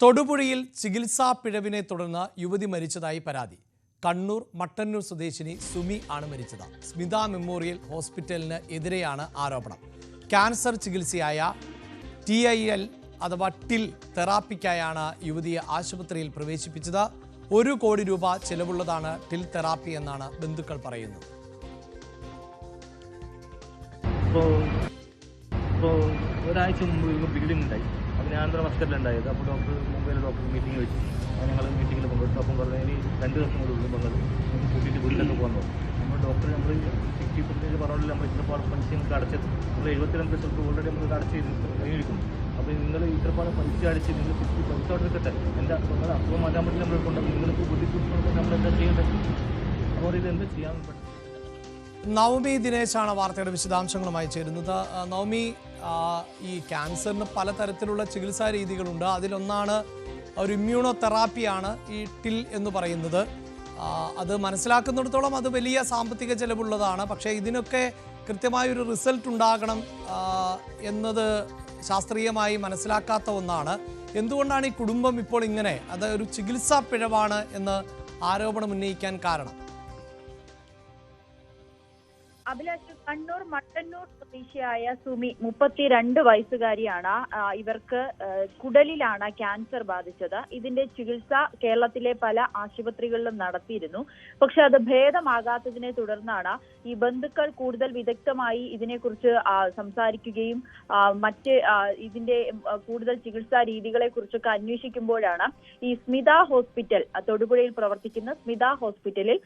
തൊടുപുഴയിൽ ചികിത്സാ പിഴവിനെ തുടർന്ന് യുവതി മരിച്ചതായി പരാതി. കണ്ണൂർ മട്ടന്നൂർ സ്വദേശിനി സുമി ആണ് മരിച്ചത്. സ്മിത മെമ്മോറിയൽ ഹോസ്പിറ്റലിന് എതിരെയാണ് ആരോപണം. ക്യാൻസർ ചികിത്സയായ TIL അഥവാ ടിൽ തെറാപ്പിക്കായാണ് യുവതിയെ ആശുപത്രിയിൽ പ്രവേശിപ്പിച്ചത്. 1 കോടി രൂപ ചെലവുള്ളതാണ് ടിൽ തെറാപ്പി എന്നാണ് ബന്ധുക്കൾ പറയുന്നത്. ഒരാഴ്ച മുമ്പ് ബ്ലീഡിംഗ് ഉണ്ടായി. അത് ഞാൻ ഹോസ്പിറ്റലുണ്ടായത്. അപ്പോൾ മുംബൈയിലെ ഡോക്ടർ മീറ്റിംഗ് വെച്ചു. ഞങ്ങൾ മീറ്റിങ്ങിൽ പങ്കെടുത്തു. അപ്പം പറഞ്ഞു 2 ദിവസം കൂടെ ഉള്ളൂ പങ്കെടുക്കും, കൂട്ടിയിട്ട് വീട്ടിലൊക്കെ പോകുന്നു. നമ്മൾ ഡോക്ടർ 60% പറഞ്ഞില്ല, നമ്മൾ ഇത്രപാട് പൈസ നിങ്ങൾക്ക് അടച്ചത്, നമ്മൾ 72 ലക്ഷം ഓൾറെഡി നമുക്ക് അടച്ച് കഴിഞ്ഞിരിക്കുന്നു. അപ്പോൾ നിങ്ങൾ ഇത്രപാട് പൈസ അടിച്ച് നിങ്ങൾ പൈസ അവിടെ നിൽക്കട്ടെ, എൻ്റെ നിങ്ങൾ അസുഖം മാറ്റാൻ പറ്റില്ല, നമ്മൾ കൊണ്ടുപോകും, നിങ്ങൾക്ക് ബുദ്ധിമുട്ടുമ്പോൾ നമ്മൾ എന്താ ചെയ്യേണ്ടത്? അപ്പോൾ ഇത് എന്താ ചെയ്യാൻ പറ്റും? നവമി ദിനേശാണ് വാർത്തയുടെ വിശദാംശങ്ങളുമായി ചേരുന്നത്. നവമി, ഈ ക്യാൻസറിന് പലതരത്തിലുള്ള ചികിത്സാ രീതികളുണ്ട്. അതിലൊന്നാണ് ഒരു ഇമ്മ്യൂണോ തെറാപ്പിയാണ് ഈ ടിൽ എന്ന് പറയുന്നത്. അത് മനസ്സിലാക്കുന്നിടത്തോളം അത് വലിയ സാമ്പത്തിക ചെലവുള്ളതാണ്. പക്ഷേ ഇതിനൊക്കെ കൃത്യമായൊരു റിസൾട്ട് ഉണ്ടാകണം എന്നത് ശാസ്ത്രീയമായി മനസ്സിലാക്കാത്ത ഒന്നാണ്. എന്തുകൊണ്ടാണ് ഈ കുടുംബം ഇപ്പോൾ ഇങ്ങനെ, അത് ഒരു ചികിത്സാ പിഴവാണ് എന്ന് ആരോപണം ഉന്നയിക്കാൻ കാരണം? അഭിലാഷ്, കണ്ണൂർ മട്ടന്നൂർ സ്വദേശിയായ സുമി 32 വയസ്സുകാരിയാണ്. ഇവർക്ക് കുടലിലാണ് ക്യാൻസർ ബാധിച്ചത്. ഇതിന്റെ ചികിത്സ കേരളത്തിലെ പല ആശുപത്രികളിലും നടത്തിയിരുന്നു. പക്ഷെ അത് ഭേദമാകാത്തതിനെ തുടർന്നാണ് ഈ ബന്ധുക്കൾ കൂടുതൽ വിദഗ്ധമായി ഇതിനെക്കുറിച്ച് സംസാരിക്കുകയും മറ്റ് ഇതിന്റെ കൂടുതൽ ചികിത്സാ രീതികളെ കുറിച്ചൊക്കെ അന്വേഷിക്കുമ്പോഴാണ് ഈ സ്മിത ഹോസ്പിറ്റൽ, തൊടുപുഴയിൽ പ്രവർത്തിക്കുന്ന സ്മിത ഹോസ്പിറ്റലിൽ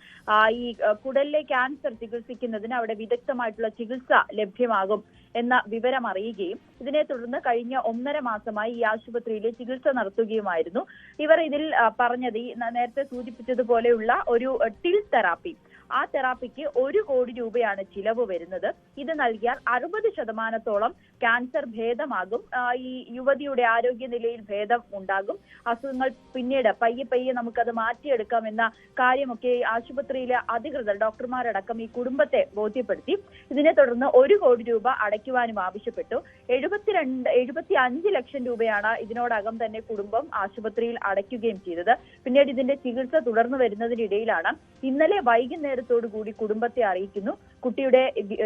ഈ കുടലിലെ ക്യാൻസർ ചികിത്സിക്കുന്നതിന് അവിടെ വിദഗ്ധമായിട്ടുള്ള ചികിത്സ ലഭ്യമാകും എന്ന വിവരം അറിയുകയും ഇതിനെ തുടർന്ന് കഴിഞ്ഞ 1.5 മാസമായി ഈ ആശുപത്രിയിൽ ചികിത്സ നടത്തുകയുമായിരുന്നു. ഇവർ ഇതിൽ പറഞ്ഞത് ഈ നേരത്തെ സൂചിപ്പിച്ചതുപോലെയുള്ള ഒരു ടിൽ തെറാപ്പി, ആ തെറാപ്പിക്ക് 1 കോടി രൂപയാണ് ചിലവ് വരുന്നത്. ഇത് നൽകിയാൽ 60% ക്യാൻസർ ഭേദമാകും, ഈ യുവതിയുടെ ആരോഗ്യനിലയിൽ ഭേദം ഉണ്ടാകും, അസുഖങ്ങൾ പിന്നീട് പയ്യെ നമുക്കത് മാറ്റിയെടുക്കാം എന്ന കാര്യമൊക്കെ ആശുപത്രിയിലെ അധികൃതർ, ഡോക്ടർമാരടക്കം ഈ കുടുംബത്തെ ബോധ്യപ്പെടുത്തി. ഇതിനെ തുടർന്ന് 1 കോടി രൂപ അടയ്ക്കുവാനും ആവശ്യപ്പെട്ടു. 75 ലക്ഷം രൂപയാണ് ഇതിനോടകം തന്നെ കുടുംബം ആശുപത്രിയിൽ അടയ്ക്കുകയും ചെയ്തത്. പിന്നീട് ഇതിന്റെ ചികിത്സ തുടർന്നു വരുന്നതിനിടയിലാണ് ഇന്നലെ വൈകുന്നേരത്തോടുകൂടി കുടുംബത്തെ അറിയിക്കുന്നു,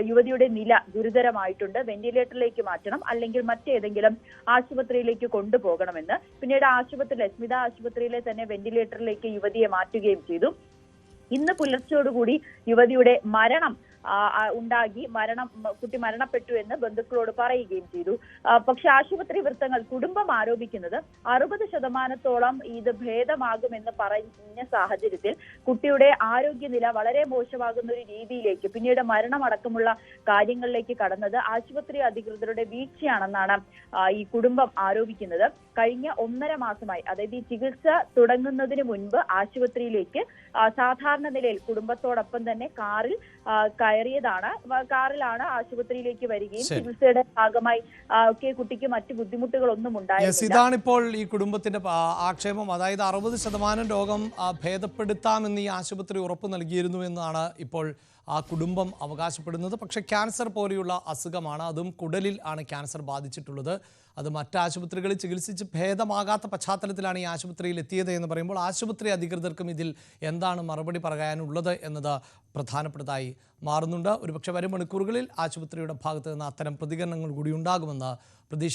യുവതിയുടെ നില ഗുരുതരമായിട്ടുണ്ട്, വെന്റിലേറ്ററിലേക്ക് മാറ്റണം, അല്ലെങ്കിൽ മറ്റേതെങ്കിലും ആശുപത്രിയിലേക്ക് കൊണ്ടുപോകണമെന്ന്. പിന്നീട് സ്മിത ആശുപത്രിയിലെ തന്നെ വെന്റിലേറ്ററിലേക്ക് യുവതിയെ മാറ്റുകയും ചെയ്തു. ഇന്ന് പുലർച്ചയോടുകൂടി യുവതിയുടെ മരണം ഉണ്ടാകി, കുട്ടി മരണപ്പെട്ടു എന്ന് ബന്ധുക്കളോട് പറയുകയും ചെയ്തു. പക്ഷെ ആശുപത്രി വൃത്തങ്ങൾ, കുടുംബം ആരോപിക്കുന്നത് 60% ഇത് ഭേദമാകുമെന്ന് പറഞ്ഞ സാഹചര്യത്തിൽ കുട്ടിയുടെ ആരോഗ്യനില വളരെ മോശമാകുന്ന ഒരു രീതിയിലേക്ക്, പിന്നീട് മരണമടക്കമുള്ള കാര്യങ്ങളിലേക്ക് കടന്നത് ആശുപത്രി അധികൃതരുടെ വീഴ്ചയാണെന്നാണ് ഈ കുടുംബം ആരോപിക്കുന്നത്. കഴിഞ്ഞ 1.5 മാസമായി, അതായത് ഈ ചികിത്സ തുടങ്ങുന്നതിന് മുൻപ് ആശുപത്രിയിലേക്ക് സാധാരണ നിലയിൽ കുടുംബത്തോടൊപ്പം തന്നെ കാറിലാണ് ആശുപത്രിയിലേക്ക് വരികയും ചികിത്സയുടെ ഭാഗമായി ഒക്കെ കുട്ടിക്ക് മറ്റു ബുദ്ധിമുട്ടുകളൊന്നും ഉണ്ടായില്ല. ഇതാണിപ്പോൾ ഈ കുടുംബത്തിന്റെ ആക്ഷേപം. അതായത് 60% രോഗം ഭേദപ്പെടുത്താമെന്ന് ഈ ആശുപത്രി ഉറപ്പ് നൽകിയിരുന്നു എന്നാണ് ഇപ്പോൾ ആ കുടുംബം അവകാശപ്പെടുന്നത്. പക്ഷേ ക്യാൻസർ പോലെയുള്ള അസുഖമാണ്, അതും കുടലിൽ ആണ് ക്യാൻസർ ബാധിച്ചിട്ടുള്ളത്. അത് മറ്റ് ആശുപത്രികളിൽ ചികിത്സിച്ച് ഭേദമാകാത്ത പശ്ചാത്തലത്തിലാണ് ഈ ആശുപത്രിയിൽ എത്തിയത് എന്ന് പറയുമ്പോൾ ആശുപത്രി അധികൃതർക്കും ഇതിൽ എന്താണ് മറുപടി പറയാനുള്ളത് എന്നത് പ്രധാനപ്പെട്ടതായി മാറുന്നുണ്ട്. ഒരുപക്ഷെ വരും മണിക്കൂറുകളിൽ ആശുപത്രിയുടെ ഭാഗത്ത് നിന്ന് അത്തരം പ്രതികരണങ്ങൾ കൂടി ഉണ്ടാകുമെന്ന് പ്രതീക്ഷിക്കുന്നു.